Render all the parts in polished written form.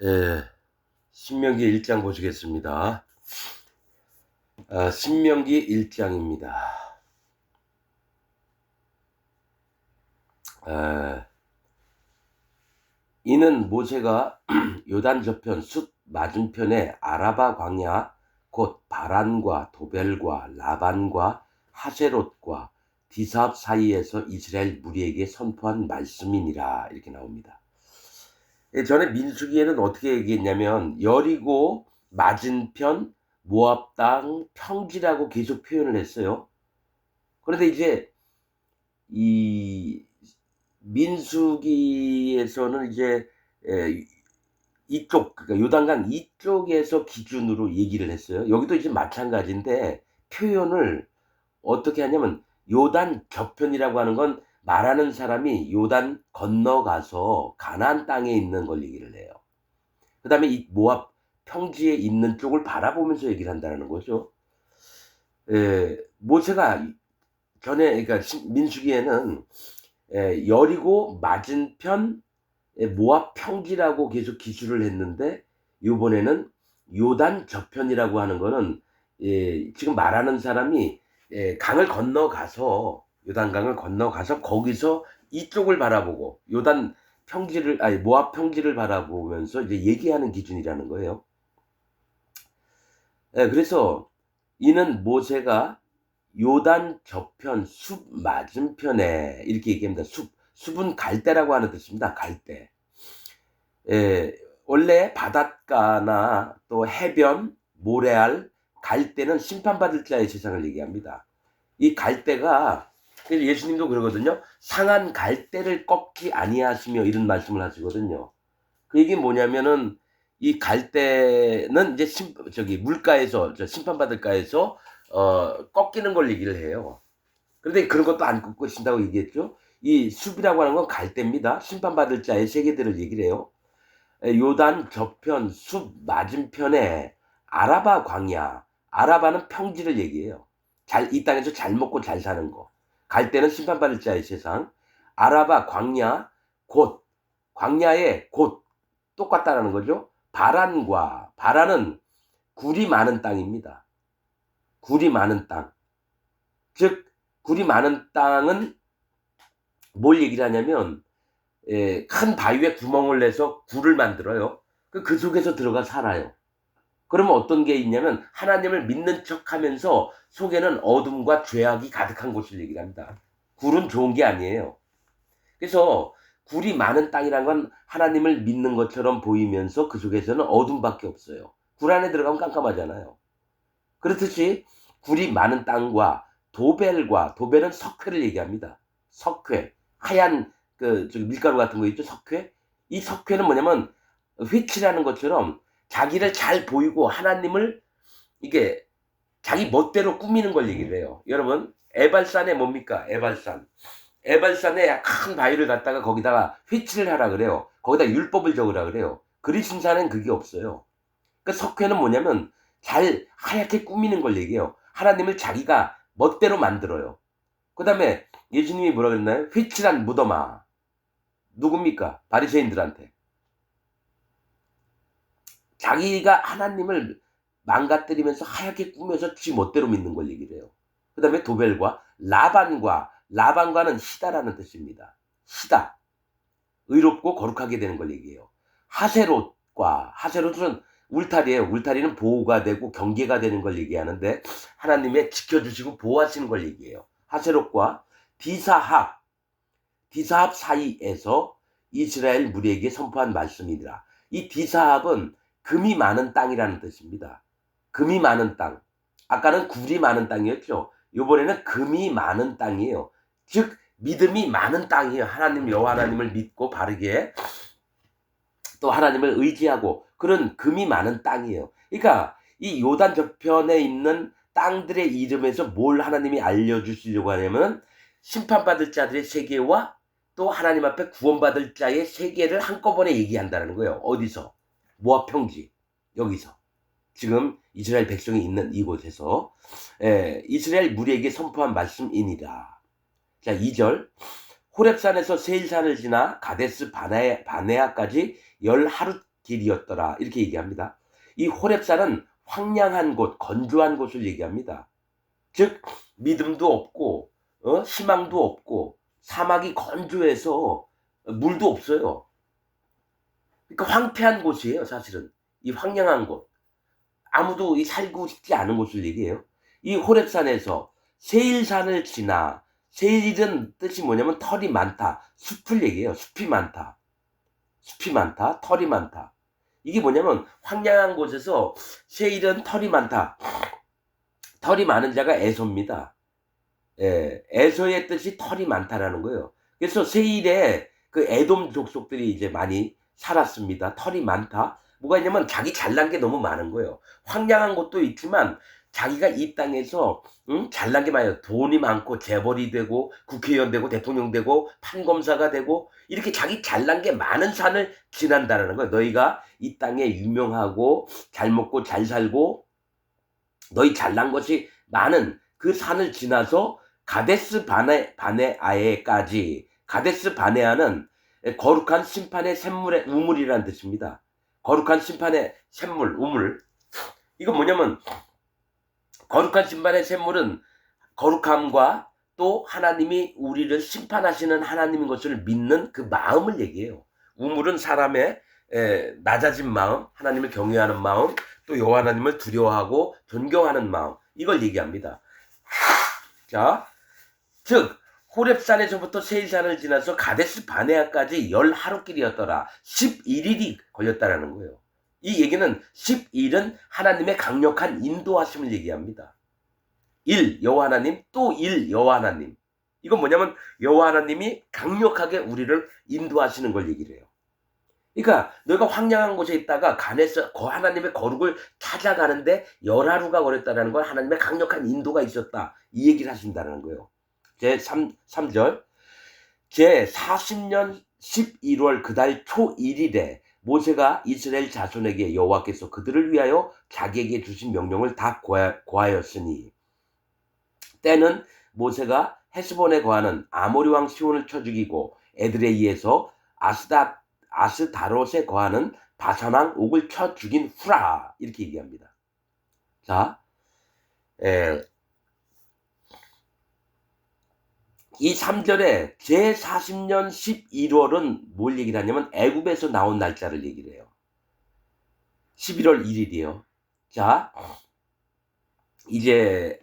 예, 신명기 1장 보시겠습니다. 신명기 1장입니다. 이는 모세가 요단 저편 숲 맞은편에 아라바 광야 곧 바란과 도벨과 라반과 하세롯과 디삽 사이에서 이스라엘 무리에게 선포한 말씀이니라, 이렇게 나옵니다. 전에 민수기에는 어떻게 얘기했냐면 여리고 맞은편 모압 땅 평지라고 계속 표현을 했어요. 그런데 이제 이 민수기에서는 이제 이쪽, 그러니까 요단강 이쪽에서 기준으로 얘기를 했어요. 여기도 이제 마찬가지인데 표현을 어떻게 하냐면 요단 저편이라고 하는 건 말하는 사람이 요단 건너가서 가나안 땅에 있는 걸 얘기를 해요. 그다음에 이 모압 평지에 있는 쪽을 바라보면서 얘기를 한다는 거죠. 모세가 전에, 그러니까 민수기에는 여리고 맞은편 모압 평지라고 계속 기술을 했는데, 이번에는 요단 저편이라고 하는 거는 지금 말하는 사람이 강을 건너가서, 요단강을 건너가서 거기서 이쪽을 바라보고 요단 평지를, 아니 모압 평지를 바라보면서 이제 얘기하는 기준이라는 거예요. 그래서 이는 모세가 요단 저편 숲 맞은편에, 이렇게 얘기합니다. 숲은 갈대라고 하는 뜻입니다. 갈대. 원래 바닷가나 또 해변, 모래알, 갈대는 심판받을 자의 세상을 얘기합니다. 이 갈대가, 그래서 예수님도 그러거든요. 상한 갈대를 꺾지 아니하시며, 이런 말씀을 하시거든요. 그 얘기는 뭐냐면은 이 갈대는 이제 물가에서, 심판받을가에서 꺾이는 걸 얘기를 해요. 그런데 그런 것도 안 꺾으신다고 얘기했죠. 이 숲이라고 하는 건 갈대입니다. 심판받을 자의 세계들을 얘기를 해요. 요단 저편 숲 맞은편에 아라바 광야, 아라바는 평지를 얘기해요. 이 땅에서 잘 먹고 잘 사는 거. 갈대는 심판받을 자의 세상. 아라바 광야, 곧, 광야의 곧, 똑같다라는 거죠. 바란은 굴이 많은 땅입니다. 굴이 많은 땅. 즉 굴이 많은 땅은 뭘 얘기를 하냐면 큰 바위에 구멍을 내서 굴을 만들어요. 그 속에서 들어가 살아요. 그러면 어떤 게 있냐면 하나님을 믿는 척하면서 속에는 어둠과 죄악이 가득한 곳을 얘기를 합니다. 굴은 좋은 게 아니에요. 그래서 굴이 많은 땅이란 건 하나님을 믿는 것처럼 보이면서 그 속에서는 어둠밖에 없어요. 굴 안에 들어가면 깜깜하잖아요. 그렇듯이 굴이 많은 땅과 도벨은 석회를 얘기합니다. 석회, 하얀 밀가루 같은 거 있죠, 석회. 이 석회는 뭐냐면 휘치라는 것처럼 자기를 잘 보이고 하나님을 이게 자기 멋대로 꾸미는 걸 얘기를 해요. 여러분, 에발산에 뭡니까? 에발산에 큰 바위를 갖다가 거기다가 휘치를 하라 그래요. 거기다 율법을 적으라 그래요. 그리심산엔 그게 없어요. 그 석회는 뭐냐면 잘 하얗게 꾸미는 걸 얘기해요. 하나님을 자기가 멋대로 만들어요. 그 다음에 예수님이 뭐라 그랬나요? 휘칠한 무덤아. 누굽니까? 바리새인들한테. 자기가 하나님을 망가뜨리면서 하얗게 꾸며서 지 멋대로 믿는 걸 얘기를 해요. 그 다음에 도벨과 라반과는 희다라는 뜻입니다. 희다. 의롭고 거룩하게 되는 걸 얘기해요. 하세롯은 울타리예요. 울타리는 보호가 되고 경계가 되는 걸 얘기하는데 하나님의 지켜주시고 보호하시는 걸 얘기해요. 하세롯과 디사합 사이에서 이스라엘 무리에게 선포한 말씀이니라. 이 디사합은 금이 많은 땅이라는 뜻입니다. 금이 많은 땅. 아까는 굴이 많은 땅이었죠. 이번에는 금이 많은 땅이에요. 즉 믿음이 많은 땅이에요. 하나님, 여호와 하나님을 믿고 바르게 또 하나님을 의지하고 그런 금이 많은 땅이에요. 그러니까 이 요단 저편에 있는 땅들의 이름에서 뭘 하나님이 알려주시려고 하냐면 심판받을 자들의 세계와 또 하나님 앞에 구원받을 자의 세계를 한꺼번에 얘기한다는 거예요. 어디서? 모압 평지. 여기서. 지금 이스라엘 백성이 있는 이곳에서 이스라엘 무리에게 선포한 말씀이니라. 자, 2절. 호렙산에서 세일산을 지나 가데스 바네아까지 10하루 길이었더라. 이렇게 얘기합니다. 이 호렙산은 황량한 곳, 건조한 곳을 얘기합니다. 즉 믿음도 없고 희망도 없고 사막이 건조해서 물도 없어요. 그러니까 황폐한 곳이에요. 사실은 이 황량한 곳, 아무도 살고 싶지 않은 곳을 얘기해요. 이 호렙산에서 세일산을 지나, 세일은 뜻이 뭐냐면 털이 많다, 숲을 얘기해요. 숲이 많다, 숲이 많다, 털이 많다. 이게 뭐냐면 황량한 곳에서 세일은 털이 많다. 털이 많은 자가 에서입니다. 예, 에서의 뜻이 털이 많다라는 거예요. 그래서 세일에 그 에돔 족속들이 이제 많이 살았습니다. 털이 많다. 뭐가 있냐면 자기 잘난 게 너무 많은 거예요. 황량한 곳도 있지만 자기가 이 땅에서 잘난 게 많아요. 돈이 많고 재벌이 되고 국회의원 되고 대통령 되고 판검사가 되고 이렇게 자기 잘난 게 많은 산을 지난다라는 거예요. 너희가 이 땅에 유명하고 잘 먹고 잘 살고 너희 잘난 것이 많은 그 산을 지나서 가데스 바네아에까지. 가데스 바네아는 거룩한 심판의 샘물의 우물이라는 뜻입니다. 거룩한 심판의 샘물, 우물. 이건 뭐냐면 거룩한 심판의 샘물은 거룩함과 또 하나님이 우리를 심판하시는 하나님인 것을 믿는 그 마음을 얘기해요. 우물은 사람의 낮아진 마음, 하나님을 경외하는 마음, 또 여호와 하나님을 두려워하고 존경하는 마음, 이걸 얘기합니다. 자, 즉 호렙산에서부터 세일산을 지나서 가데스 바네아까지 10하루길이었더라. 11일이 걸렸다라는 거예요. 이 얘기는 11은 하나님의 강력한 인도하심을 얘기합니다. 1 여호와 하나님, 또 1 여호와 하나님. 이건 뭐냐면 여호와 하나님이 강력하게 우리를 인도하시는 걸 얘기를 해요. 그러니까 너가 황량한 곳에 있다가 간에서 하나님의 거룩을 찾아가는데 10하루가 걸렸다는 건 하나님의 강력한 인도가 있었다. 이 얘기를 하신다는 거예요. 제 3절. 제 40년 11월 그달 초 1일에 모세가 이스라엘 자손에게 여호와께서 그들을 위하여 자기에게 주신 명령을 다 고하였으니 때는 모세가 헤스본에 거하는 아모리 왕 시온을 쳐 죽이고 에드레이에서 아스다롯에 거하는 바산 왕 옥을 쳐 죽인 후라. 이렇게 얘기합니다. 자, 이 3절에 제40년 11월은 뭘 얘기를 하냐면 애굽에서 나온 날짜를 얘기를 해요. 11월 1일이요. 자, 이제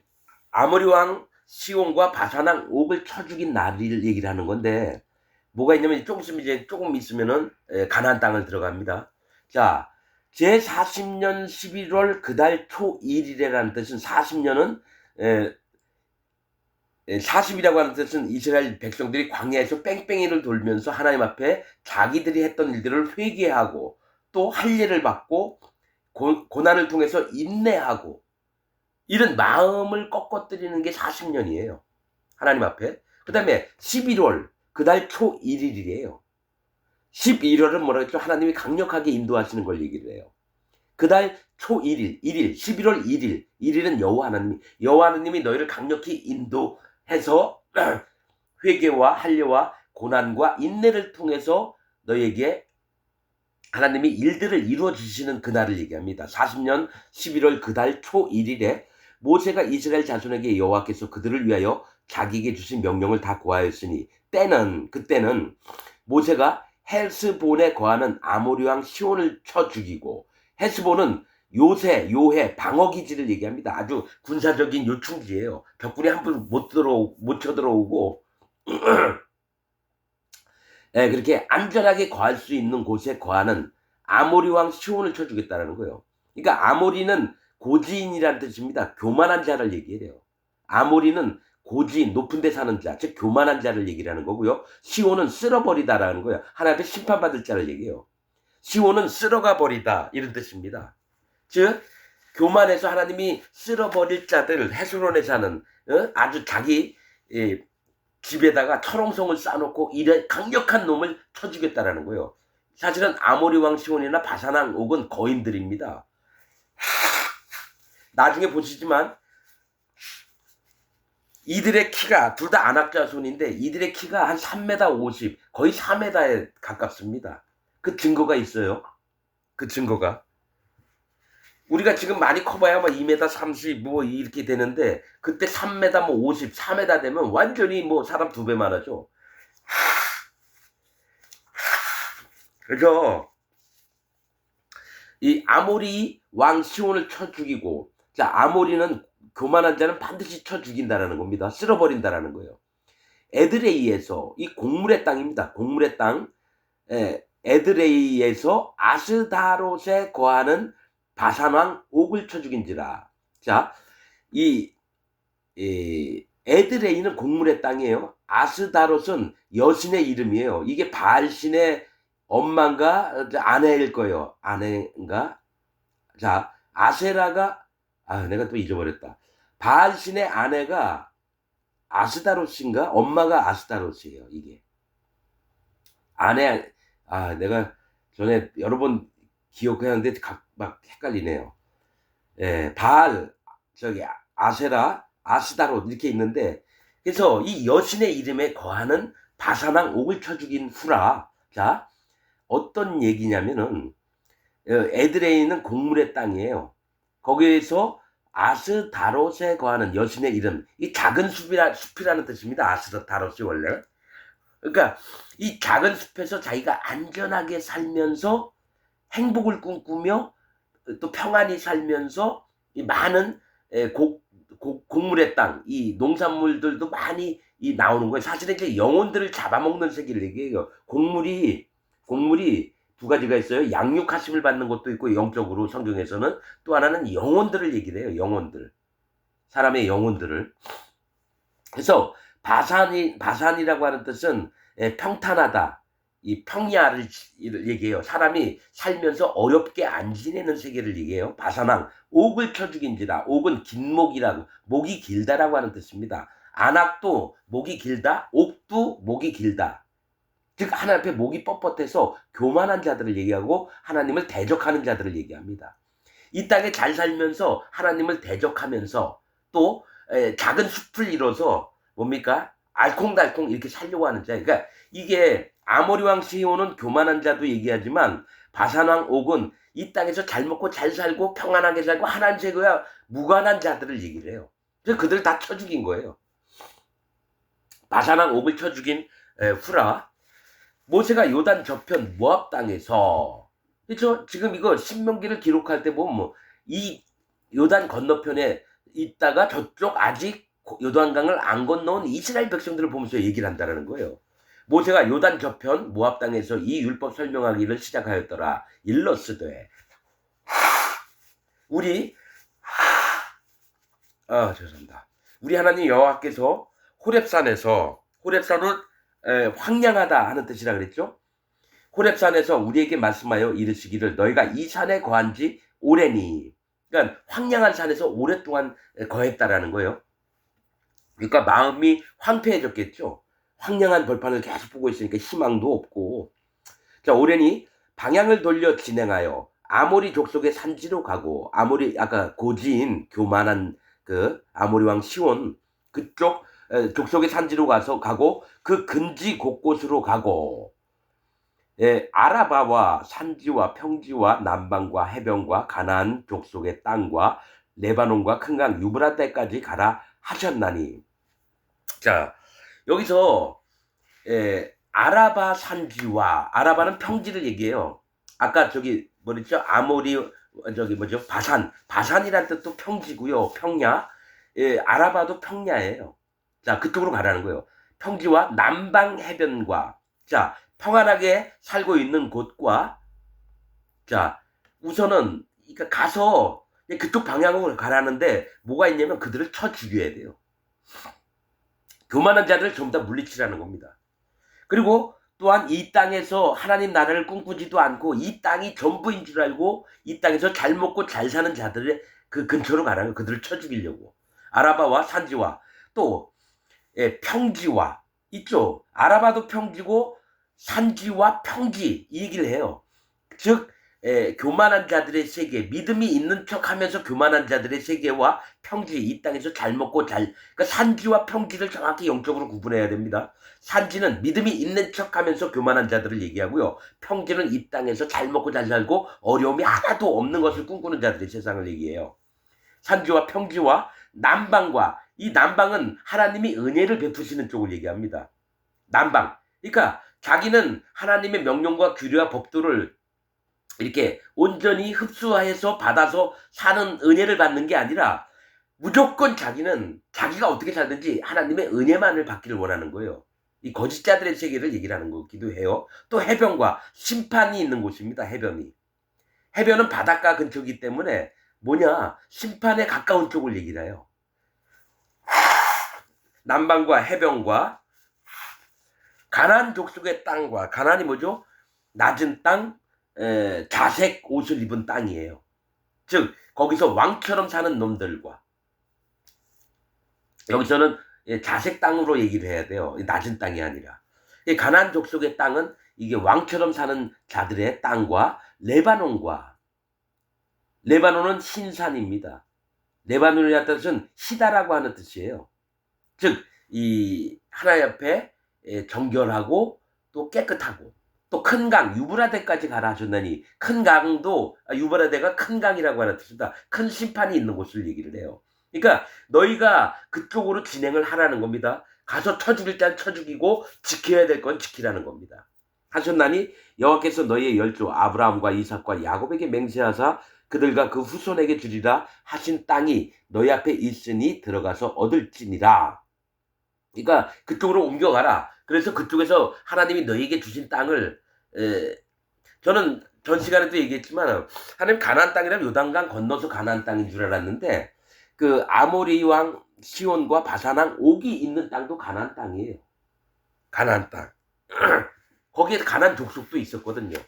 아모리 왕 시온과 바산 왕 옥을 쳐 죽인 날을 얘기를 하는 건데 뭐가 있냐면 조금 있으면은 가나안 땅을 들어갑니다. 자, 제40년 11월 그달 초 1일이라는 뜻은 40년은 40이라고 하는 뜻은 이스라엘 백성들이 광야에서 뺑뺑이를 돌면서 하나님 앞에 자기들이 했던 일들을 회개하고 또 할례를 받고 고난을 통해서 인내하고 이런 마음을 꺾어뜨리는 게 40년이에요. 하나님 앞에. 그 다음에 11월 그달 초 1일이에요. 11월은 뭐라 그랬죠? 하나님이 강력하게 인도하시는 걸 얘기를 해요. 그달 초 1일, 11월 1일, 1일은 여호와 하나님이 너희를 강력히 인도해서 회개와 할례와 고난과 인내를 통해서 너희에게 하나님이 일들을 이루어 주시는 그날을 얘기합니다. 40년 11월 그달 초 1일에 모세가 이스라엘 자손에게 여호와께서 그들을 위하여 자기에게 주신 명령을 다 고하였으니 그때는 모세가 헤스본에 거하는 아모리 왕 시온을 쳐 죽이고, 헤스본은 요해 방어기지를 얘기합니다. 아주 군사적인 요충지예요. 벽군이 함부로 못 쳐들어오고 그렇게 안전하게 거할 수 있는 곳에 거하는 아모리 왕 시온을 쳐 죽였다는 거예요. 그러니까 아모리는 고지인이라는 뜻입니다. 교만한 자를 얘기해요. 아모리는 고지인, 높은 데 사는 자, 즉 교만한 자를 얘기하는 거고요. 시온은 쓸어버리다라는 거예요. 하나님 앞에 심판받을 자를 얘기해요. 시온은 쓸어가 버리다, 이런 뜻입니다. 즉 교만해서 하나님이 쓸어버릴 자들, 헤스론에 사는 아주 자기 집에다가 철옹성을 쌓아놓고 이런 강력한 놈을 쳐 죽였다라는 거예요. 사실은 아모리 왕 시온이나 바산 왕 옥은 거인들입니다. 나중에 보시지만 이들의 키가 둘 다 안악자손인데 이들의 키가 한 3m 50, 거의 4m에 가깝습니다. 그 증거가 있어요. 그 증거가. 우리가 지금 많이 커봐야 뭐 2m 30 뭐 이렇게 되는데 그때 3m 뭐 50, 4m 되면 완전히 뭐 사람 2배만 하죠. 그래서 이 아모리 왕 시온을 쳐 죽이고, 자, 아모리는 교만한 자는 반드시 쳐 죽인다라는 겁니다. 쓸어버린다라는 거예요. 에드레이에서, 이 곡물의 땅입니다. 곡물의 땅. 에드레이에서 아스다롯에 거하는 바산왕 옥을 쳐 죽인지라. 자, 이 에드레이는 곡물의 땅이에요. 아스다롯은 여신의 이름이에요. 이게 바알신의 엄마인가 아내일 거예요. 아내인가? 자, 아세라가, 내가 또 잊어버렸다. 바알신의 아내가 아스다롯인가? 엄마가 아스다롯이에요. 이게 아내. 내가 전에 여러 번 기억하는데 막 헷갈리네요. 바알, 저기 아세라, 아스다롯 이렇게 있는데, 그래서 이 여신의 이름에 거하는 바산왕 옥을 쳐 죽인 후라. 자, 어떤 얘기냐면은 에드레이는 곡물의 땅이에요. 거기에서 아스다롯에 거하는 여신의 이름, 이 작은 숲이라는 뜻입니다. 아스다롯이 원래. 그러니까 이 작은 숲에서 자기가 안전하게 살면서 행복을 꿈꾸며 또 평안히 살면서 이 많은 곡물의 땅, 이 농산물들도 많이 나오는 거예요. 사실은 이제 영혼들을 잡아먹는 세계를 얘기해요. 곡물이 두 가지가 있어요. 양육하심을 받는 것도 있고, 영적으로 성경에서는 또 하나는 영혼들을 얘기를 해요. 영혼들, 사람의 영혼들을. 그래서 바산이라고 하는 뜻은 평탄하다, 이 평야를 얘기해요. 사람이 살면서 어렵게 안 지내는 세계를 얘기해요. 바산왕 옥을 쳐 죽인지라. 옥은 긴 목이라고, 목이 길다라고 하는 뜻입니다. 안악도 목이 길다, 옥도 목이 길다. 즉 하나님 앞에 목이 뻣뻣해서 교만한 자들을 얘기하고 하나님을 대적하는 자들을 얘기합니다. 이 땅에 잘 살면서 하나님을 대적하면서 또 작은 숲을 이뤄서 뭡니까? 알콩달콩 이렇게 살려고 하는 자. 그러니까 이게 아모리 왕 시온은 교만한 자도 얘기하지만 바산 왕 옥은 이 땅에서 잘 먹고 잘 살고 평안하게 살고 하나님 제거야 무관한 자들을 얘기를 해요. 그래서 그들 다 쳐 죽인 거예요. 바산 왕 옥을 쳐 죽인 후라. 모세가 요단 저편 모압 땅에서, 그렇죠? 지금 이거 신명기를 기록할 때 보면 뭐 이 요단 건너편에 있다가 저쪽 아직 요단강을 안 건너온 이스라엘 백성들을 보면서 얘기를 한다는 거예요. 모세가 요단 저편 모압 땅에서 이 율법 설명하기를 시작하였더라. 일러스되 죄송합니다. 우리 하나님 여호와께서 호렙산은 황량하다 하는 뜻이라 그랬죠. 호렙산에서 우리에게 말씀하여 이르시기를 너희가 이 산에 거한 지 오래니. 그러니까 황량한 산에서 오랫동안 거했다라는 거예요. 그러니까 마음이 황폐해졌겠죠. 황량한 벌판을 계속 보고 있으니까 희망도 없고. 자, 오래니 방향을 돌려 진행하여 아모리 족속의 산지로 가고, 아모리 아까 고지인 교만한 그 아모리 왕 시온 그쪽 족속의 산지로 가고 그 근지 곳곳으로 가고, 아라바와 산지와 평지와 남방과 해변과 가나안 족속의 땅과 레바논과 큰 강 유브라데까지 가라 하셨나니. 자, 여기서 아라바 산지와, 아라바는 평지를 얘기해요. 아까 저기 뭐랬죠? 아모리 바산이란 뜻도 평지고요. 평야. 아라바도 평야예요. 자, 그쪽으로 가라는 거예요. 평지와 남방 해변과, 자, 평안하게 살고 있는 곳과, 자, 우선은 그러니까 가서 그쪽 방향으로 가라는데 뭐가 있냐면 그들을 쳐 죽여야 돼요. 교만한 자들을 전부 다 물리치라는 겁니다. 그리고 또한 이 땅에서 하나님 나라를 꿈꾸지도 않고 이 땅이 전부인 줄 알고 이 땅에서 잘 먹고 잘 사는 자들의 그 근처로 가라는 거예요. 그들을 쳐 죽이려고. 아라바와 산지와 또 평지와 이쪽 아라바도 평지고 산지와 평지 이 얘기를 해요. 즉 교만한 자들의 세계, 믿음이 있는 척하면서 교만한 자들의 세계와 평지, 이 땅에서 잘 먹고 그러니까 산지와 평지를 정확히 영적으로 구분해야 됩니다. 산지는 믿음이 있는 척하면서 교만한 자들을 얘기하고요. 평지는 이 땅에서 잘 먹고 잘 살고 어려움이 하나도 없는 것을 꿈꾸는 자들의 세상을 얘기해요. 산지와 평지와 남방과, 이 남방은 하나님이 은혜를 베푸시는 쪽을 얘기합니다. 남방. 그러니까 자기는 하나님의 명령과 규례와 법도를 이렇게 온전히 흡수해서 받아서 사는 은혜를 받는 게 아니라 무조건 자기는 자기가 어떻게 살든지 하나님의 은혜만을 받기를 원하는 거예요. 이 거짓자들의 세계를 얘기를 하는 거기도 해요. 또 해변과 심판이 있는 곳입니다. 해변이. 해변은 바닷가 근처이기 때문에 뭐냐, 심판에 가까운 쪽을 얘기를 해요. 남방과 해변과 가나안 족속의 땅과, 가나안이 뭐죠? 낮은 땅, 자색 옷을 입은 땅이에요. 즉 거기서 왕처럼 사는 놈들과, 여기서는 자색 땅으로 얘기를 해야 돼요. 낮은 땅이 아니라. 가나안 족속의 땅은 이게 왕처럼 사는 자들의 땅과 레바논과, 레바논은 신산입니다. 레바논이라는 뜻은 시다라고 하는 뜻이에요. 즉 이 하나님 앞에 정결하고 또 깨끗하고 또 큰 강, 유브라데까지 가라 하셨나니, 큰 강도, 유브라데가 큰 강이라고 하는 뜻이다. 큰 심판이 있는 곳을 얘기를 해요. 그러니까 너희가 그쪽으로 진행을 하라는 겁니다. 가서 쳐 죽일 땐 쳐 죽이고 지켜야 될 건 지키라는 겁니다. 하셨나니 여호와께서 너희의 열조 아브라함과 이삭과 야곱에게 맹세하사 그들과 그 후손에게 주리라 하신 땅이 너희 앞에 있으니 들어가서 얻을지니라. 그러니까 그쪽으로 옮겨가라. 그래서 그쪽에서 하나님이 너희에게 주신 땅을, 저는 전 시간에도 얘기했지만 하나님 가나안 땅이라면 요단강 건너서 가나안 땅인 줄 알았는데, 그 아모리 왕 시온과 바산 왕 옥이 있는 땅도 가나안 땅이에요. 가나안 땅. 거기에 가나안 족속도 있었거든요.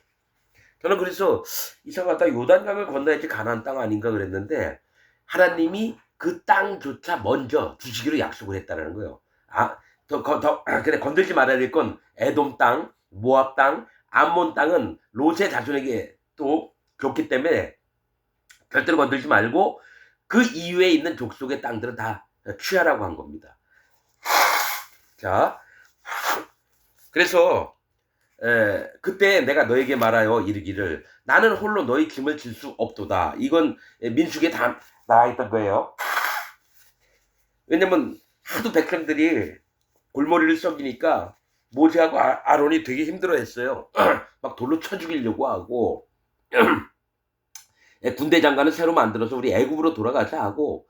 저는 그래서 이상하다, 요단강을 건너야지 가나안 땅 아닌가 그랬는데 하나님이 그 땅조차 먼저 주시기로 약속을 했다는 거예요. 그래, 건들지 말아야 될 건 에돔 땅, 모압 땅, 암몬 땅은 롯의 자손에게 또 줬기 때문에 절대로 건들지 말고 그 이외에 있는 족속의 땅들은 다 취하라고 한 겁니다. 자, 그래서 그때 내가 너에게 말하여 이르기를 나는 홀로 너희 짐을 질 수 없도다. 이건 민수기에 다 나와 있던 거예요. 왜냐면 하도 백성들이 골머리를 썩이니까 모세하고 아론이 되게 힘들어했어요. 막 돌로 쳐 죽이려고 하고 군대 장관을 새로 만들어서 우리 애굽으로 돌아가자 하고,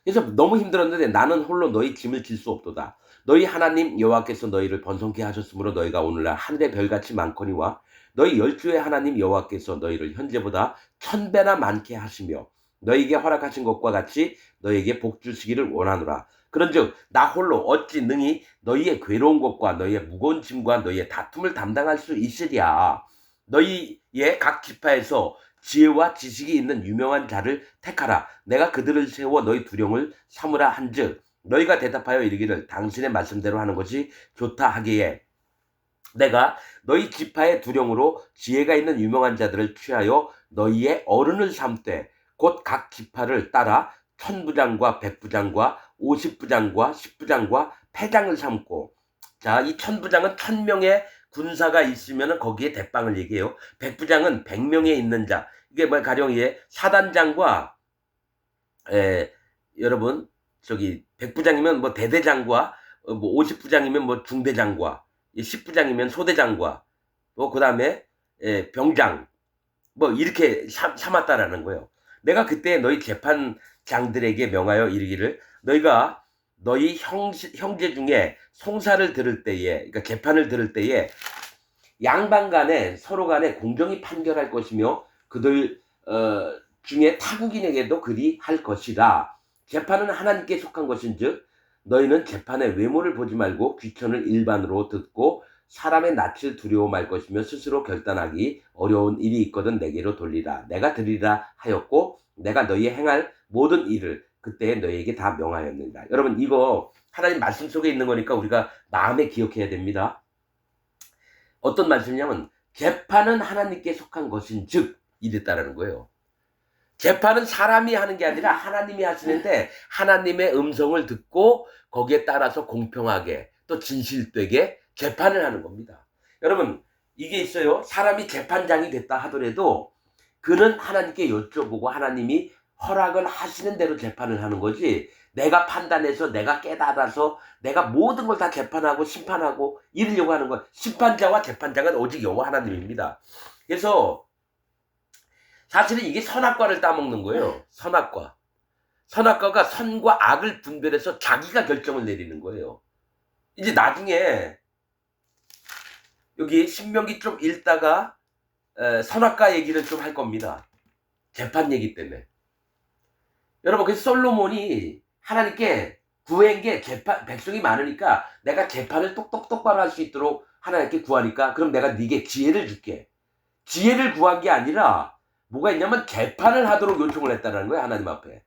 그래서 너무 힘들었는데 나는 홀로 너희 짐을 질 수 없도다. 너희 하나님 여호와께서 너희를 번성케 하셨으므로 너희가 오늘날 하늘의 별같이 많거니와 너희 열주의 하나님 여호와께서 너희를 현재보다 1000배나 많게 하시며 너희에게 허락하신 것과 같이 너희에게 복 주시기를 원하노라. 그런즉 나 홀로 어찌 능히 너희의 괴로운 것과 너희의 무거운 짐과 너희의 다툼을 담당할 수 있으랴. 너희의 각 지파에서 지혜와 지식이 있는 유명한 자를 택하라. 내가 그들을 세워 너희 두령을 삼으라 한즉 너희가 대답하여 이르기를 당신의 말씀대로 하는 것이 좋다 하기에 내가 너희 지파의 두령으로 지혜가 있는 유명한 자들을 취하여 너희의 어른을 삼되 곧 각 지파를 따라 1000부장과 100부장과 50부장과 10부장과 패장을 삼고, 자, 이 1000부장은 1000명의 군사가 있으면 거기에 대빵을 얘기해요. 100부장은 100명에 있는 자. 이게 뭐 가령 사단장과 여러분 저기 100부장이면 뭐 대대장과 뭐 50부장이면 뭐 중대장과 10부장이면 소대장과 뭐 그다음에 병장 뭐 이렇게 삼았다라는 거예요. 내가 그때 너희 재판장들에게 명하여 이르기를 너희가 너희 형제 중에 송사를 들을 때에, 그러니까 재판을 들을 때에 양방 간에 서로 간에 공정히 판결할 것이며 그들 중에 타국인에게도 그리 할 것이라. 재판은 하나님께 속한 것인즉 너희는 재판의 외모를 보지 말고 귀천을 일반으로 듣고 사람의 낯을 두려워 말 것이며 스스로 결단하기 어려운 일이 있거든 내게로 돌리라. 내가 드리라 하였고 내가 너희의 행할 모든 일을 그때 너희에게 다 명하였느니라. 여러분 이거 하나님 말씀 속에 있는 거니까 우리가 마음에 기억해야 됩니다. 어떤 말씀이냐면 재판은 하나님께 속한 것인즉, 이랬다라는 거예요. 재판은 사람이 하는 게 아니라 하나님이 하시는데 하나님의 음성을 듣고 거기에 따라서 공평하게 또 진실되게 재판을 하는 겁니다. 여러분, 이게 있어요. 사람이 재판장이 됐다 하더라도 그는 하나님께 여쭤보고 하나님이 허락을 하시는 대로 재판을 하는 거지, 내가 판단해서 내가 깨달아서 내가 모든 걸 다 재판하고 심판하고 이러려고 하는 거, 심판자와 재판장은 오직 여호와 하나님입니다. 그래서 사실은 이게 선악과를 따먹는 거예요. 선악과. 선악과가 선과 악을 분별해서 자기가 결정을 내리는 거예요. 이제 나중에 여기 신명기 좀 읽다가 선악과 얘기를 좀 할 겁니다. 재판 얘기 때문에. 여러분, 그래서 솔로몬이 하나님께 구한 게 백성이 많으니까 내가 재판을 똑바로 할 수 있도록 하나님께 구하니까 그럼 내가 네게 지혜를 줄게. 지혜를 구한 게 아니라 뭐가 있냐면 재판을 하도록 요청을 했다는 거예요. 하나님 앞에.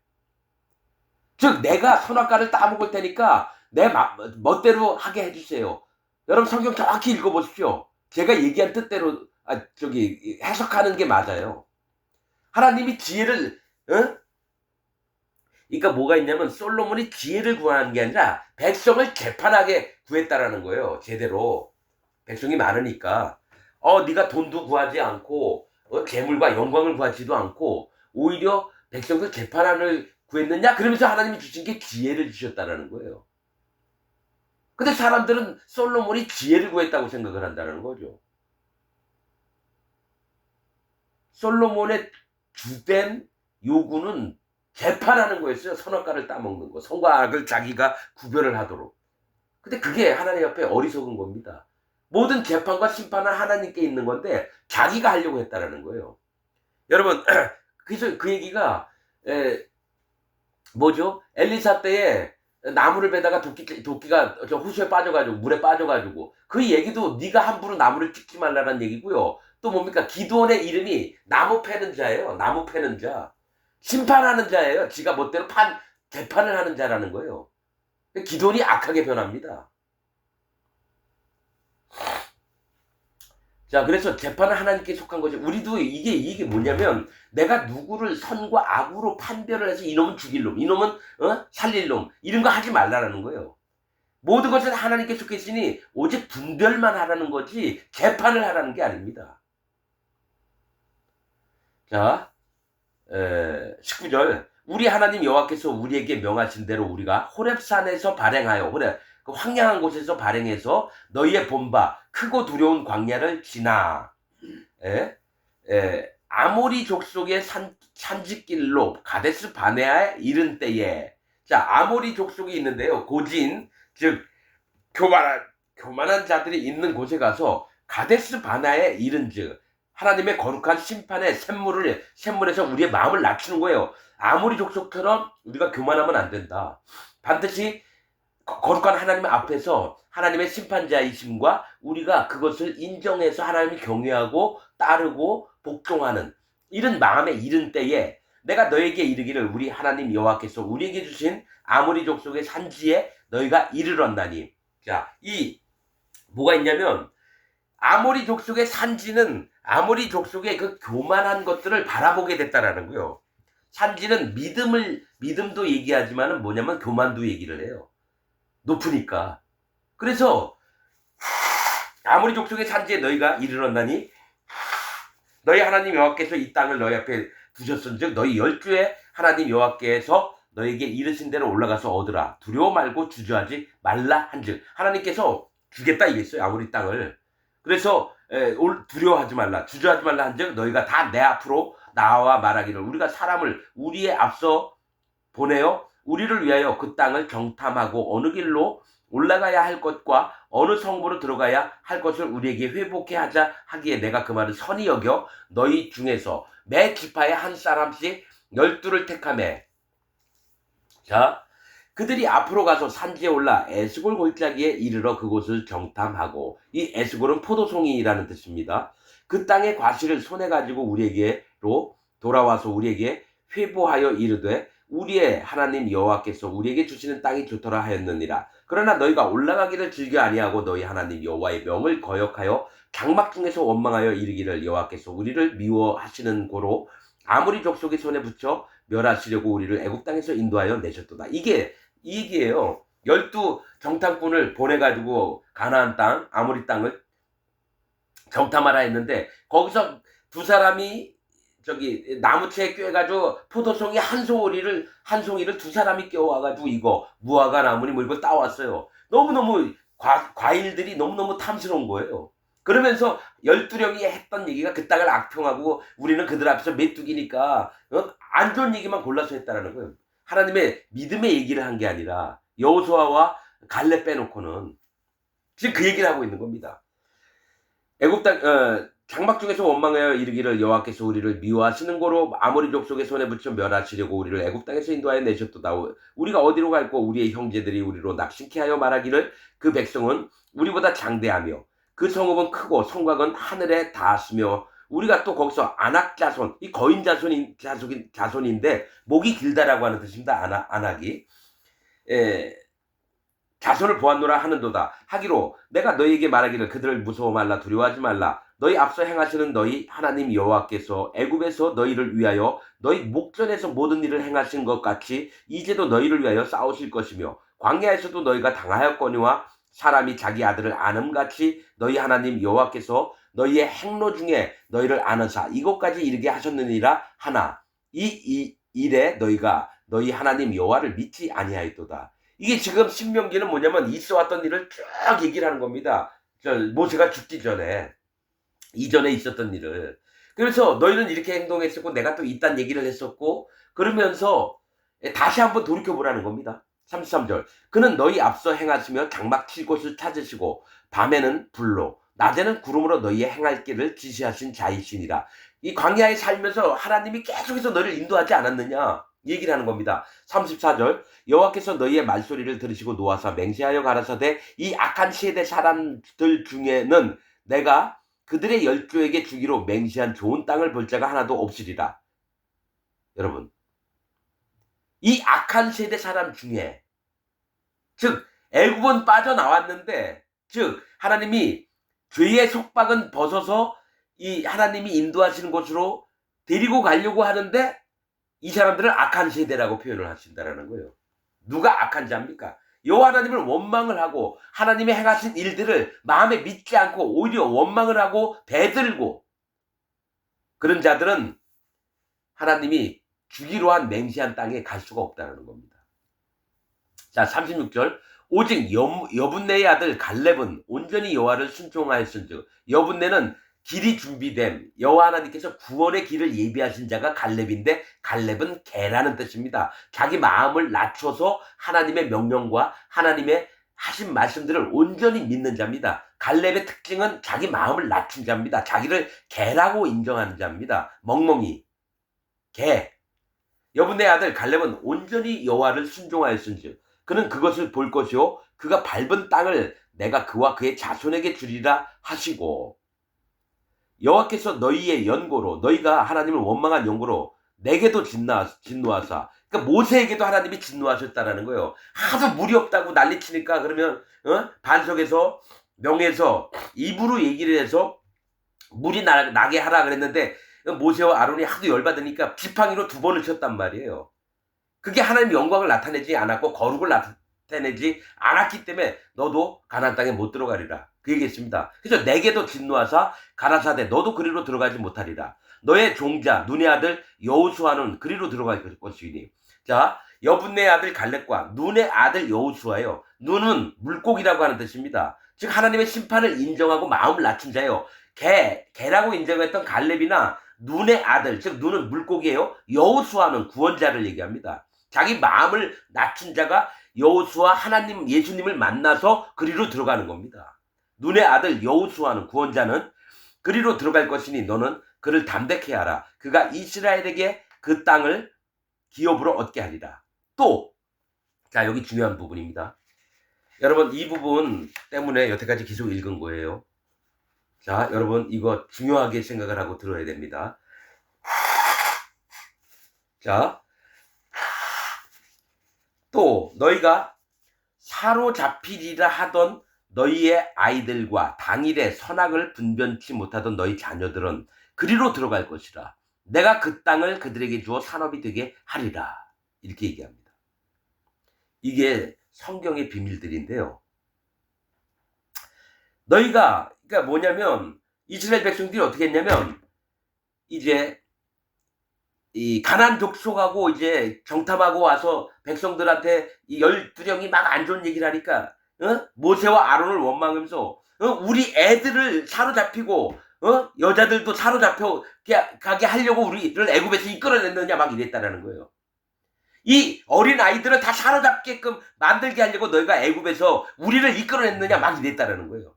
즉 내가 선악과를 따먹을 테니까 내 멋대로 하게 해주세요. 여러분, 성경 정확히 읽어보십시오. 제가 얘기한 뜻대로 해석하는 게 맞아요. 하나님이 지혜를, 그러니까 뭐가 있냐면 솔로몬이 지혜를 구하는 게 아니라 백성을 재판하게 구했다라는 거예요. 제대로. 백성이 많으니까 네가 돈도 구하지 않고 재물과 영광을 구하지도 않고 오히려 백성들 재판을 구했느냐? 그러면서 하나님이 주신 게 지혜를 주셨다라는 거예요. 근데 사람들은 솔로몬이 지혜를 구했다고 생각을 한다는 거죠. 솔로몬의 주된 요구는 재판하는 거였어요. 선악과를 따먹는 거. 선과 악을 자기가 구별을 하도록. 근데 그게 하나님 앞에 어리석은 겁니다. 모든 재판과 심판은 하나님께 있는 건데 자기가 하려고 했다라는 거예요. 여러분, 그래서 그 얘기가 뭐죠? 엘리사 때에 나무를 베다가 도끼가 호수에 빠져가지고 물에 빠져가지고 그 얘기도 네가 함부로 나무를 찍지 말라는 얘기고요. 또 뭡니까? 기드온의 이름이 나무 패는 자예요. 나무 패는 자. 심판하는 자예요. 지가 멋대로 재판을 하는 자라는 거예요. 기드온이 악하게 변합니다. 자, 그래서 재판은 하나님께 속한 거죠. 우리도 이게 뭐냐면 내가 누구를 선과 악으로 판별을 해서 이놈은 죽일 놈, 이놈은 살릴 놈, 이런 거 하지 말라는 거예요. 모든 것은 하나님께 속해 있으니 오직 분별만 하라는 거지 재판을 하라는 게 아닙니다. 자, 19절. 우리 하나님 여호와께서 우리에게 명하신 대로 우리가 호렙산에서 발행하여, 그 황량한 곳에서 발행해서 너희의 본바 크고 두려운 광야를 지나 아모리 족속의 산지길로 가데스 바네아에 이른 때에, 자, 아모리 족속이 있는데요. 고진, 즉 교만한 자들이 있는 곳에 가서 가데스 바네아에 이른즉 하나님의 거룩한 심판의 샘물에서 우리의 마음을 낮추는 거예요. 아모리 족속처럼 우리가 교만하면 안 된다. 반드시 거룩한 하나님 앞에서 하나님의 심판자이심과 우리가 그것을 인정해서 하나님을 경외하고 따르고 복종하는 이런 마음에 이른 때에 내가 너에게 이르기를 우리 하나님 여호와께서 우리에게 주신 아모리 족속의 산지에 너희가 이르렀나니. 자, 뭐가 있냐면 아모리 족속의 산지는 아모리 족속의 그 교만한 것들을 바라보게 됐다라는 거예요. 산지는 믿음도 얘기하지만은 뭐냐면 교만도 얘기를 해요. 높으니까. 그래서 아모리 족속의 산지에 너희가 이르렀나니 너희 하나님 여호와께서 이 땅을 너희 앞에 두셨은즉 너희 열주에 하나님 여호와께서 너희에게 이르신 대로 올라가서 얻으라. 두려워 말고 주저하지 말라 한즉 하나님께서 주겠다 이랬어요. 아모리 땅을. 그래서 두려워하지 말라, 주저하지 말라 한즉 너희가 다 내 앞으로 나와 말하기를 우리가 사람을 우리의 앞서 보내어 우리를 위하여 그 땅을 정탐하고 어느 길로 올라가야 할 것과 어느 성부로 들어가야 할 것을 우리에게 회복해 하자 하기에 내가 그 말을 선히 여겨 너희 중에서 매 지파에 한 사람씩 12를 택하매. 자, 그들이 앞으로 가서 산지에 올라 에스골 골짜기에 이르러 그곳을 정탐하고, 이 에스골은 포도송이라는 뜻입니다. 그 땅의 과실을 손에 가지고 우리에게로 돌아와서 우리에게 회보하여 이르되 우리의 하나님 여호와께서 우리에게 주시는 땅이 좋더라 하였느니라. 그러나 너희가 올라가기를 즐겨 아니하고 너희 하나님 여호와의 명을 거역하여 장막 중에서 원망하여 이르기를 여호와께서 우리를 미워하시는 고로 아모리 족속의 손에 붙여 멸하시려고 우리를 애굽 땅에서 인도하여 내셨도다. 이게 이 얘기예요. 12정탐꾼을 보내가지고 가나안 땅, 아모리 땅을 정탐하라 했는데 거기서 두 사람이 저기 나무채에 꿰가지고 포도송이 한 송이를 두 사람이 껴와가지고 이거 무화과 나무니 뭐 이걸 따왔어요. 너무너무 과일들이 너무너무 탐스러운 거예요. 그러면서 12령이 했던 얘기가 그 땅을 악평하고 우리는 그들 앞에서 메뚜기니까 안 좋은 얘기만 골라서 했다라는 거예요. 하나님의 믿음의 얘기를 한 게 아니라 여호수아와 갈렙 빼놓고는 지금 그 얘기를 하고 있는 겁니다. 애굽 땅 장막 중에서 원망하여 이르기를 여호와께서 우리를 미워하시는 고로 아모리 족속의 손에 붙여 멸하시려고 우리를 애굽 땅에서 인도하여 내셨도다. 우리가 어디로 갈고 우리의 형제들이 우리로 낙심케 하여 말하기를 그 백성은 우리보다 장대하며 그 성읍은 크고 성곽은 하늘에 닿았으며 우리가 또 거기서 아낙 자손, 이 거인 자손인데 목이 길다라고 하는 뜻입니다. 아낙이. 자손을 보았노라 하는도다. 하기로 내가 너희에게 말하기를 그들을 무서워 말라 두려워하지 말라. 너희 앞서 행하시는 너희 하나님 여호와께서 애굽에서 너희를 위하여 너희 목전에서 모든 일을 행하신 것 같이 이제도 너희를 위하여 싸우실 것이며 광야에서도 너희가 당하였거니와 사람이 자기 아들을 아는같이 너희 하나님 여호와께서 너희의 행로 중에 너희를 아는사 이것까지 이르게 하셨느니라 하나 이 일에 너희가 너희 하나님 여호와를 믿지 아니하였도다. 이게 지금 신명기는 뭐냐면 있어왔던 일을 쭉 얘기를 하는 겁니다. 모세가 죽기 전에 이전에 있었던 일을. 그래서 너희는 이렇게 행동했었고 내가 또 이딴 얘기를 했었고 그러면서 다시 한번 돌이켜보라는 겁니다. 33절 그는 너희 앞서 행하시며 장막 칠 곳을 찾으시고 밤에는 불로 낮에는 구름으로 너희의 행할 길을 지시하신 자이시니라. 이 광야에 살면서 하나님이 계속해서 너를 인도하지 않았느냐 얘기를 하는 겁니다. 34절 여호와께서 너희의 말소리를 들으시고 노하사 맹세하여 가라사대 이 악한 세대 사람들 중에는 내가 그들의 열조에게 주기로 맹세한 좋은 땅을 볼 자가 하나도 없으리라. 여러분 이 악한 세대 사람 중에 즉 애굽은 빠져나왔는데 즉 하나님이 죄의 속박은 벗어서 이 하나님이 인도하시는 곳으로 데리고 가려고 하는데 이 사람들은 악한 세대라고 표현을 하신다라는 거예요. 누가 악한 자입니까? 여호와 하나님을 원망을 하고 하나님의 행하신 일들을 마음에 믿지 않고 오히려 원망을 하고 배들고 그런 자들은 하나님이 주기로 한 맹세한 땅에 갈 수가 없다는 겁니다. 자 36절 오직 여분네의 아들 갈렙은 온전히 여호와를 순종하였은즉 여분네는 길이 준비됨 여호와 하나님께서 구원의 길을 예비하신 자가 갈렙인데 갈렙은 개라는 뜻입니다. 자기 마음을 낮춰서 하나님의 명령과 하나님의 하신 말씀들을 온전히 믿는 자입니다. 갈렙의 특징은 자기 마음을 낮춘 자입니다. 자기를 개라고 인정하는 자입니다. 멍멍이 개. 여분의 아들 갈렙은 온전히 여호와를 순종하였은즉 그는 그것을 볼 것이요 그가 밟은 땅을 내가 그와 그의 자손에게 주리라 하시고 여호와께서 너희의 연고로 너희가 하나님을 원망한 연고로 내게도 진노하사 그러니까 모세에게도 하나님이 진노하셨다라는 거예요. 하도 물이 없다고 난리치니까 그러면 반석에서 명에서 입으로 얘기를 해서 물이 나게 하라 그랬는데 모세와 아론이 하도 열받으니까 지팡이로 2번을 쳤단 말이에요. 그게 하나님의 영광을 나타내지 않았고 거룩을 나타내지 않았기 때문에 너도 가나안 땅에 못 들어가리라 그 얘기했습니다. 그래서 내게도 진노하사 가라사대 너도 그리로 들어가지 못하리라. 너의 종자 눈의 아들 여호수아는 그리로 들어갈 것이니. 자 여분네의 아들 갈렙과 눈의 아들 여호수아예요. 눈은 물고기라고 하는 뜻입니다. 즉 하나님의 심판을 인정하고 마음을 낮춘 자예요. 개라고 인정했던 갈렙이나 눈의 아들 즉 눈은 물고기예요. 여호수아는 구원자를 얘기합니다. 자기 마음을 낮춘 자가 여호수아 하나님 예수님을 만나서 그리로 들어가는 겁니다. 눈의 아들 여호수아는 구원자는 그리로 들어갈 것이니 너는 그를 담대케 하라. 그가 이스라엘에게 그 땅을 기업으로 얻게 하리라. 또 자 여기 중요한 부분입니다. 여러분 이 부분 때문에 여태까지 계속 읽은 거예요. 자 여러분 이거 중요하게 생각을 하고 들어야 됩니다. 자 또 너희가 사로잡히리라 하던 너희의 아이들과 당일에 선악을 분변치 못하던 너희 자녀들은 그리로 들어갈 것이라. 내가 그 땅을 그들에게 주어 산업이 되게 하리라. 이렇게 얘기합니다. 이게 성경의 비밀들인데요. 너희가 그러니까 뭐냐면 이스라엘 백성들이 어떻게 했냐면 이제 이 가나안 족속하고 이제 정탐하고 와서 백성들한테 이 12명이 막 안 좋은 얘기를 하니까 모세와 아론을 원망하면서 우리 애들을 사로잡히고 여자들도 사로잡혀 가게 하려고 우리를 애굽에서 이끌어냈느냐 막 이랬다라는 거예요. 이 어린 아이들을 다 사로잡게끔 만들게 하려고 너희가 애굽에서 우리를 이끌어냈느냐 막 이랬다라는 거예요.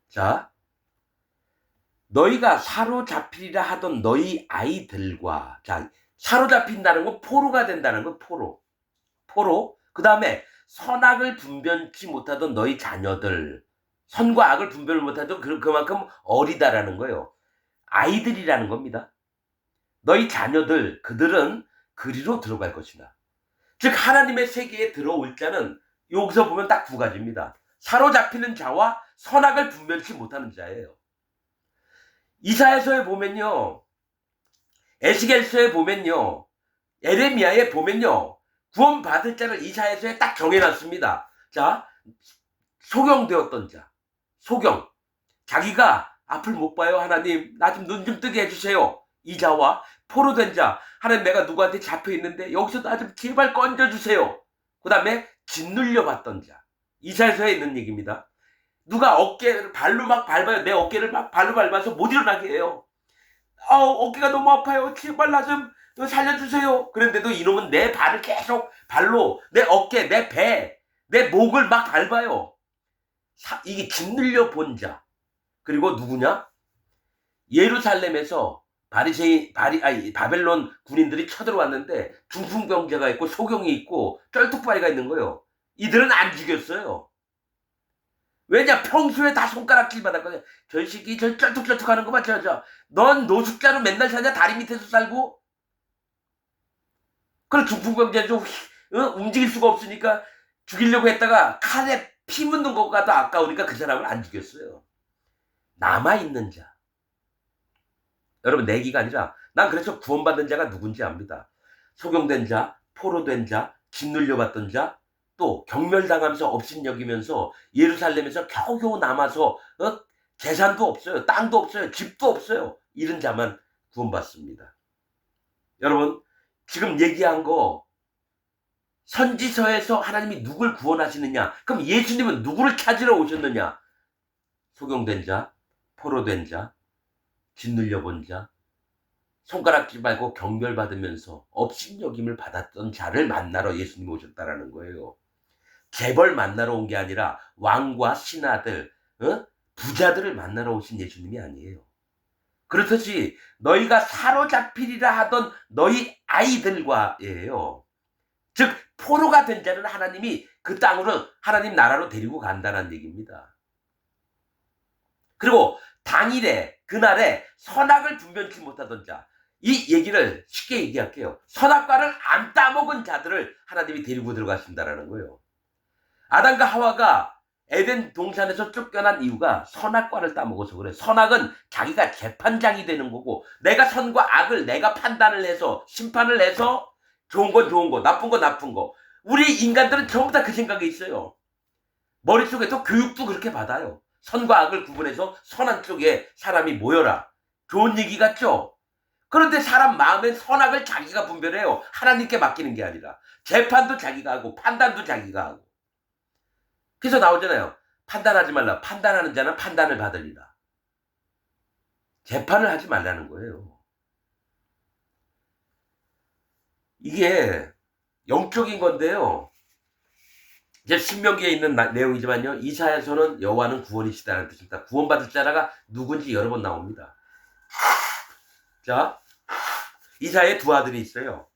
자, 너희가 사로잡히리라 하던 너희 아이들과, 자, 사로잡힌다는 건 포로가 된다는 건 포로. 그 다음에 선악을 분변치 못하던 너희 자녀들, 선과 악을 분별을 못하던 그만큼 어리다라는 거예요. 아이들이라는 겁니다. 너희 자녀들, 그들은 그리로 들어갈 것이다. 즉 하나님의 세계에 들어올 자는 여기서 보면 딱 두 가지입니다. 사로잡히는 자와 선악을 분별치 못하는 자예요. 이사야서에 보면요, 에스겔서에 보면요, 에레미야에 보면요, 구원받을 자를 이사야서에 딱 정해놨습니다. 자, 소경되었던 자, 소경. 자기가 앞을 못 봐요. 하나님, 나 좀 눈 좀 뜨게 해주세요. 이 자와 포로된 자, 하나님 내가 누구한테 잡혀있는데 여기서 나 좀 제발 건져주세요. 그 다음에 짓눌려 봤던 자. 이사야서에 있는 얘기입니다. 누가 어깨를 발로 막 밟아요. 내 어깨를 막 발로 밟아서 못 일어나게 해요. 어깨가 너무 아파요. 제발 나 좀 살려주세요. 그런데도 이놈은 내 발을 계속 발로 내 어깨, 내 배, 내 목을 막 밟아요. 이게 짓눌려 본 자. 그리고 누구냐? 예루살렘에서 바벨론 군인들이 쳐들어왔는데 중풍병자가 있고 소경이 있고 쩔뚝바리가 있는 거예요. 이들은 안 죽였어요. 왜냐? 평소에 다 손가락질 받았거든. 저 새끼 저 쩔뚝쩔뚝 하는 거 봐. 넌 노숙자로 맨날 사냐? 다리 밑에서 살고? 그래 중풍병자 좀 움직일 수가 없으니까 죽이려고 했다가 칼에 피 묻는 것과도 아까우니까 그 사람을 안 죽였어요. 남아있는 자. 여러분 내기가 아니라 난 그래서 구원받은 자가 누군지 압니다. 소경된 자, 포로된 자, 짓눌려봤던 자, 또 경멸당하면서 업신여기면서 예루살렘에서 겨우겨우 남아서 재산도 없어요. 땅도 없어요. 집도 없어요. 이런 자만 구원받습니다. 여러분 지금 얘기한 거 선지서에서 하나님이 누굴 구원하시느냐? 그럼 예수님은 누구를 찾으러 오셨느냐? 소경된 자, 포로된 자, 짓눌려본 자, 손가락질 말고 경멸받으면서 업신여김을 받았던 자를 만나러 예수님이 오셨다라는 거예요. 재벌 만나러 온 게 아니라 왕과 신하들, 부자들을 만나러 오신 예수님이 아니에요. 그렇듯이 너희가 사로잡히리라 하던 너희 아이들과예요. 즉 포로가 된 자는 하나님이 그 땅으로 하나님 나라로 데리고 간다는 얘기입니다. 그리고 당일에 그날에 선악을 분별치 못하던 자, 이 얘기를 쉽게 얘기할게요. 선악과를 안 따먹은 자들을 하나님이 데리고 들어가신다라는 거예요. 아담과 하와가 에덴 동산에서 쫓겨난 이유가 선악과를 따먹어서 그래. 선악은 자기가 재판장이 되는 거고 내가 선과 악을 내가 판단을 해서 심판을 해서 좋은 건 좋은 거, 나쁜 건 나쁜 거. 우리 인간들은 전부 다 그 생각이 있어요. 머릿속에서 교육도 그렇게 받아요. 선과 악을 구분해서 선한 쪽에 사람이 모여라. 좋은 얘기 같죠? 그런데 사람 마음엔 선악을 자기가 분별해요. 하나님께 맡기는 게 아니라. 재판도 자기가 하고 판단도 자기가 하고. 그래서 나오잖아요. 판단하지 말라. 판단하는 자는 판단을 받으리라. 재판을 하지 말라는 거예요. 이게 영적인 건데요. 이제 신명기에 있는 내용이지만요. 이사야서는 여호와는 구원이시다는 뜻입니다. 구원받을 자가 누군지 여러 번 나옵니다. 자, 이사야의 두 아들이 있어요.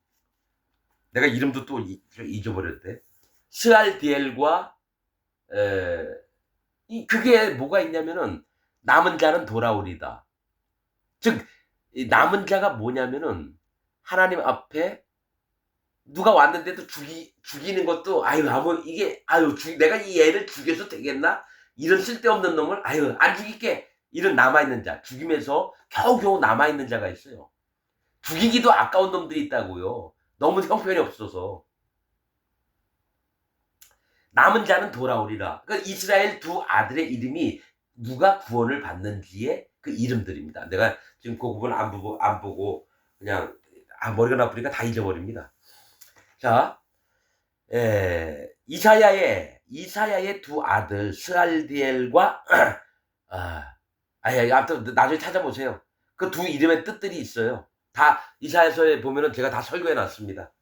내가 이름도 또 잊어버렸대. 스알디엘과 그게 뭐가 있냐면은 남은 자는 돌아오리다. 즉 남은 자가 뭐냐면은 하나님 앞에 누가 왔는데도 죽이는 것도 아유 아무 이게 아유 내가 이 애를 죽여도 되겠나? 이런 쓸데없는 놈을 아유 안 죽일게. 이런 남아있는 자, 죽이면서 겨우겨우 남아있는 자가 있어요. 죽이기도 아까운 놈들이 있다고요. 너무 형편이 없어서. 남은 자는 돌아오리라. 그러니까 이스라엘 두 아들의 이름이 누가 구원을 받는지의 그 이름들입니다. 내가 지금 그 부분 안 보고 그냥 머리가 나쁘니까 다 잊어버립니다. 자, 이사야의 두 아들 스알디엘과 아무튼 나중에 찾아보세요. 그 두 이름의 뜻들이 있어요. 다 이사야서에 보면은 제가 다 설교해 놨습니다.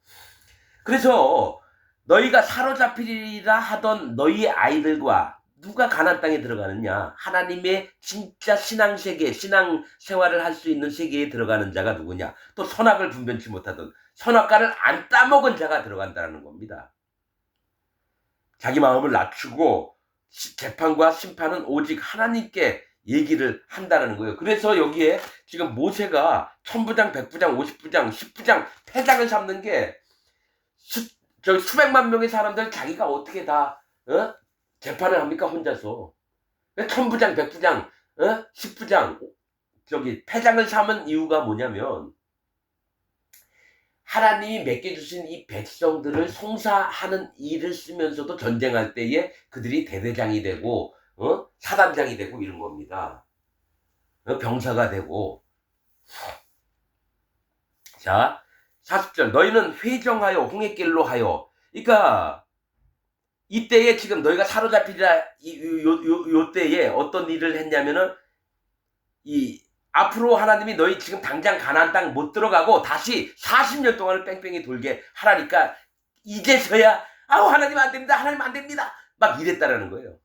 그래서 너희가 사로잡히리라 하던 너희의 아이들과 누가 가나안 땅에 들어가느냐? 하나님의 진짜 신앙 세계, 신앙 생활을 할 수 있는 세계에 들어가는 자가 누구냐? 또 선악을 분별치 못하던 선악과를 안 따먹은 자가 들어간다는 겁니다. 자기 마음을 낮추고 재판과 심판은 오직 하나님께 얘기를 한다는 거예요. 그래서 여기에 지금 모세가 1000부장, 100부장, 50부장, 10부장 패장을 삼는 게 수백만 명의 사람들 자기가 어떻게 다 재판을 합니까? 혼자서. 1000부장, 100부장, 10부장 패장을 삼은 이유가 뭐냐면 하나님이 맡겨주신 이 백성들을 송사하는 일을 쓰면서도 전쟁할 때에 그들이 대대장이 되고 사단장이 되고 이런 겁니다. 병사가 되고. 자, 40절 너희는 회정하여 홍해길로 하여. 그러니까 이때에 지금 너희가 사로잡히리라 요 때에 어떤 일을 했냐면은 앞으로 하나님이 너희 지금 당장 가나안 땅 못 들어가고 다시 40년 동안을 뺑뺑이 돌게 하라니까 이제서야 하나님 안 됩니다. 하나님 안 됩니다. 막 이랬다라는 거예요.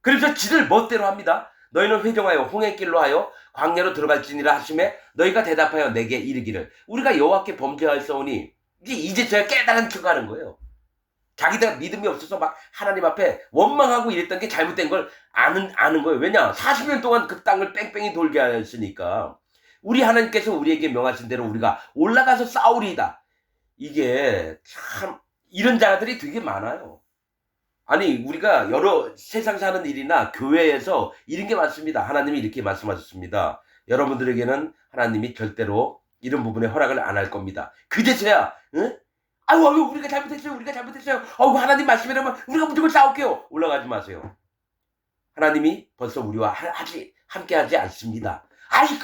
그래서 지들 멋대로 합니다. 너희는 회정하여 홍해길로 하여 광야로 들어갈지니라 하심에 너희가 대답하여 내게 이르기를 우리가 여호와께 범죄하였사오니 이제서야 깨달은 척하는 거예요. 자기들 믿음이 없어서 막 하나님 앞에 원망하고 이랬던 게 잘못된 걸 아는 거예요. 왜냐? 40년 동안 그 땅을 뺑뺑이 돌게 하였으니까 우리 하나님께서 우리에게 명하신 대로 우리가 올라가서 싸우리이다. 이게 참 이런 자들이 되게 많아요. 아니 우리가 여러 세상 사는 일이나 교회에서 이런 게 많습니다. 하나님이 이렇게 말씀하셨습니다. 여러분들에게는 하나님이 절대로 이런 부분에 허락을 안 할 겁니다. 그제서야 우리가 잘못했어요. 하나님 말씀이라면 우리가 무조건 싸울게요. 올라가지 마세요. 하나님이 벌써 우리와 함께하지 않습니다.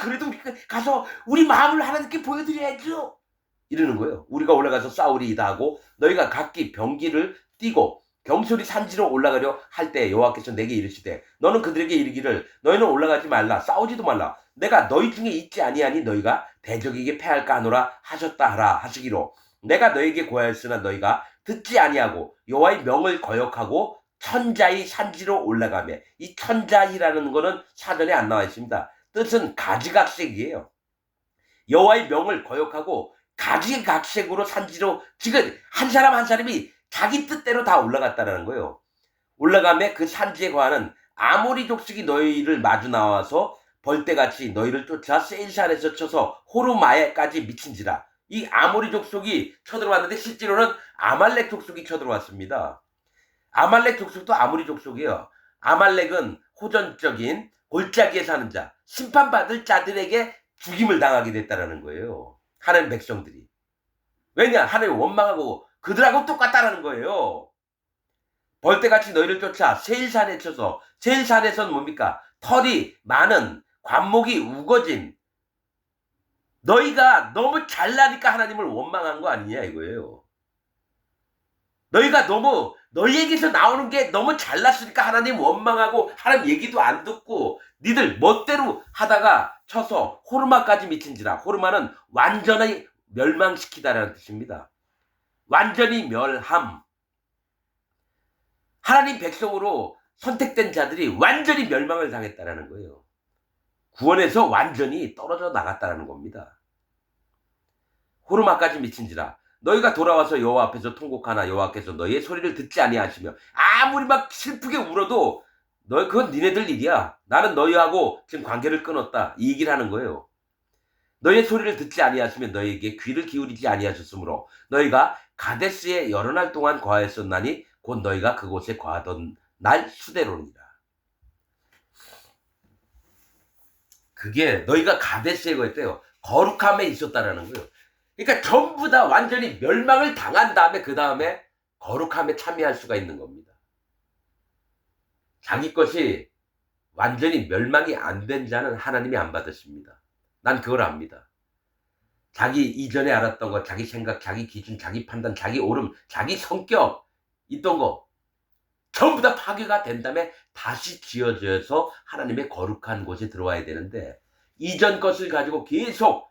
그래도 우리가 가서 우리 마음을 하나님께 보여드려야죠. 이러는 거예요. 우리가 올라가서 싸우리이다 하고 너희가 각기 병기를 띠고 경솔이 산지로 올라가려 할 때 여호와께서 내게 이르시되 너는 그들에게 이르기를 너희는 올라가지 말라 싸우지도 말라 내가 너희 중에 있지 아니하니 너희가 대적에게 패할까 하노라 하셨다 하라 하시기로 내가 너희에게 고하였으나 너희가 듣지 아니하고 여호와의 명을 거역하고 천자의 산지로 올라가며 이 천자이라는 거는 사전에 안 나와 있습니다. 뜻은 가지각색이에요. 여호와의 명을 거역하고 가지각색으로 산지로 지금 한 사람 한 사람이 자기 뜻대로 다 올라갔다라는 거예요. 올라가며 그 산지에 거하는 아모리 족속이 너희를 마주 나와서 벌떼같이 너희를 쫓아 세일산에서 쳐서 호르마에까지 미친지라. 이 아모리 족속이 쳐들어왔는데 실제로는 아말렉 족속이 쳐들어왔습니다. 아말렉 족속도 아모리 족속이에요. 아말렉은 호전적인 골짜기에 사는 자, 심판받을 자들에게 죽임을 당하게 됐다라는 거예요. 하나님 백성들이. 왜냐? 하나님 원망하고 그들하고 똑같다라는 거예요. 벌떼같이 너희를 쫓아 세일산에 쳐서 세일산에선 뭡니까? 털이 많은 관목이 우거진 너희가 너무 잘나니까 하나님을 원망한 거 아니냐 이거예요. 너희가 너무 너희에게서 나오는 게 너무 잘났으니까 하나님 원망하고 하나님 얘기도 안 듣고 니들 멋대로 하다가 쳐서 호르마까지 미친지라. 호르마는 완전히 멸망시키다라는 뜻입니다. 완전히 멸함. 하나님 백성으로 선택된 자들이 완전히 멸망을 당했다라는 거예요. 구원에서 완전히 떨어져 나갔다라는 겁니다. 호르마까지 미친지라. 너희가 돌아와서 여호와 앞에서 통곡하나 여호와께서 너희의 소리를 듣지 아니하시며 아무리 막 슬프게 울어도 그건 니네들 일이야. 나는 너희하고 지금 관계를 끊었다. 이 얘기를 하는 거예요. 너의 소리를 듣지 아니하시면 너에게 귀를 기울이지 아니하셨으므로 너희가 가데스에 여러 날 동안 거하였었나니 곧 너희가 그곳에 거하던 날 수대로니라. 그게 너희가 가데스에 거했대요. 거룩함에 있었다라는 거예요. 그러니까 전부 다 완전히 멸망을 당한 다음에 그 다음에 거룩함에 참여할 수가 있는 겁니다. 자기 것이 완전히 멸망이 안 된 자는 하나님이 안 받으십니다. 난 그걸 압니다. 자기 이전에 알았던 것, 자기 생각, 자기 기준, 자기 판단, 자기 옳음, 자기 성격 있던 거 전부 다 파괴가 된 다음에 다시 지어져서 하나님의 거룩한 곳에 들어와야 되는데 이전 것을 가지고 계속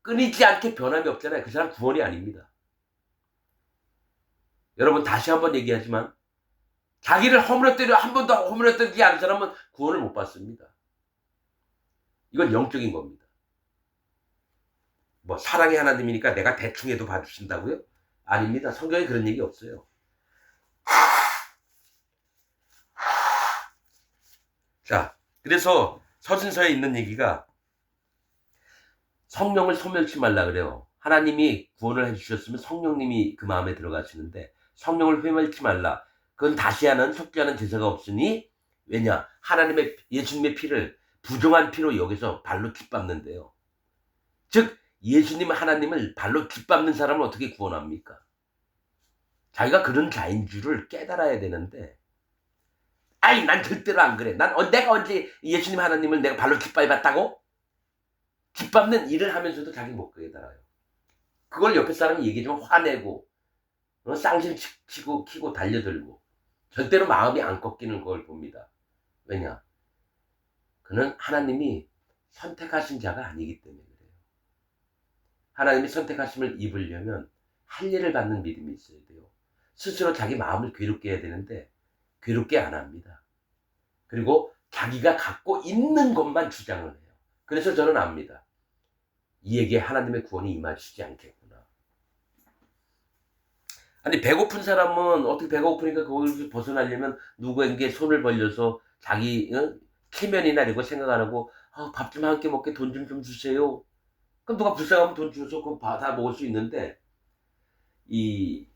끊이지 않게 변함이 없잖아요. 그 사람 구원이 아닙니다. 여러분 다시 한번 얘기하지만 자기를 허물었더니 한 번도 허물었더니 않은 사람은 구원을 못 받습니다. 이건 영적인 겁니다. 뭐 사랑의 하나님이니까 내가 대충 해도 봐주신다고요? 아닙니다. 성경에 그런 얘기 없어요. 자, 그래서 서신서에 있는 얘기가 성령을 소멸치 말라 그래요. 하나님이 구원을 해주셨으면 성령님이 그 마음에 들어가시는데 성령을 회멸치 말라. 그건 다시 하는 속죄하는 제사가 없으니 왜냐? 하나님의 예수님의 피를 부정한 피로 여기서 발로 깃밟는데요. 즉 예수님 하나님을 발로 깃밟는 사람은 어떻게 구원합니까? 자기가 그런 자인 줄을 깨달아야 되는데 아이 난 절대로 안 그래. 내가 언제 예수님 하나님을 내가 발로 깃밟았다고? 깃밟는 일을 하면서도 자기 못 깨달아요. 그걸 옆에 사람이 얘기해주면 화내고 쌍심 치고 키고 달려들고 절대로 마음이 안 꺾이는 걸 봅니다. 왜냐? 그는 하나님이 선택하신 자가 아니기 때문에 그래요. 하나님이 선택하심을 입으려면 할 일을 받는 믿음이 있어야 돼요. 스스로 자기 마음을 괴롭게 해야 되는데 괴롭게 안 합니다. 그리고 자기가 갖고 있는 것만 주장을 해요. 그래서 저는 압니다. 이에게 하나님의 구원이 임하시지 않겠구나. 아니 배고픈 사람은 어떻게 배가 고프니까 거기서 벗어나려면 누구에게 손을 벌려서 자기 체면이나 이런 거 생각 안 하고 밥 좀 한 끼 먹게 돈 좀 주세요. 그럼 누가 불쌍하면 돈 줘서 그거 다 먹을 수 있는데 이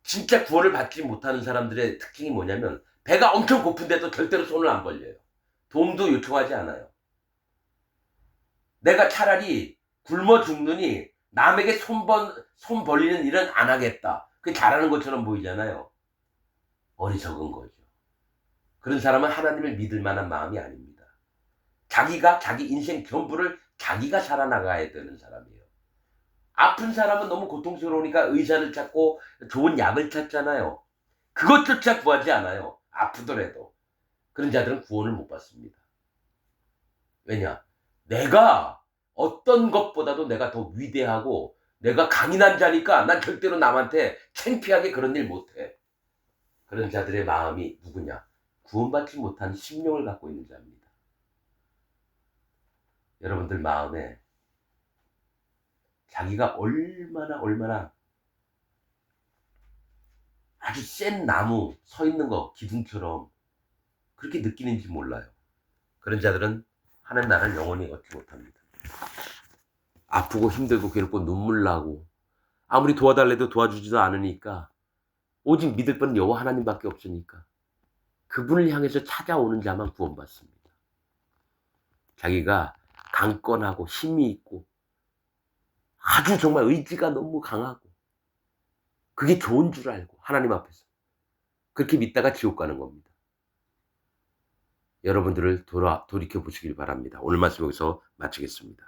진짜 구원을 받지 못하는 사람들의 특징이 뭐냐면 배가 엄청 고픈데도 절대로 손을 안 벌려요. 도움도 요청하지 않아요. 내가 차라리 굶어 죽느니 남에게 손 벌리는 일은 안 하겠다. 그게 잘하는 것처럼 보이잖아요. 어리석은 거죠. 그런 사람은 하나님을 믿을 만한 마음이 아닙니다. 자기가 자기 인생 전부를 자기가 살아나가야 되는 사람이에요. 아픈 사람은 너무 고통스러우니까 의사를 찾고 좋은 약을 찾잖아요. 그것조차 구하지 않아요. 아프더라도. 그런 자들은 구원을 못 받습니다. 왜냐? 내가 어떤 것보다도 내가 더 위대하고 내가 강인한 자니까 난 절대로 남한테 창피하게 그런 일 못해. 그런 자들의 마음이 누구냐? 구원받지 못한 심령을 갖고 있는 자입니다. 여러분들 마음에 자기가 얼마나 아주 센 나무 서 있는 거 기둥처럼 그렇게 느끼는지 몰라요. 그런 자들은 하나님 나라를 영원히 얻지 못합니다. 아프고 힘들고 괴롭고 눈물 나고 아무리 도와달래도 도와주지도 않으니까 오직 믿을 뻔 여호와 하나님밖에 없으니까 그분을 향해서 찾아오는 자만 구원받습니다. 자기가 강건하고 힘이 있고 아주 정말 의지가 너무 강하고 그게 좋은 줄 알고 하나님 앞에서 그렇게 믿다가 지옥 가는 겁니다. 여러분들을 돌이켜 보시길 바랍니다. 오늘 말씀 여기서 마치겠습니다.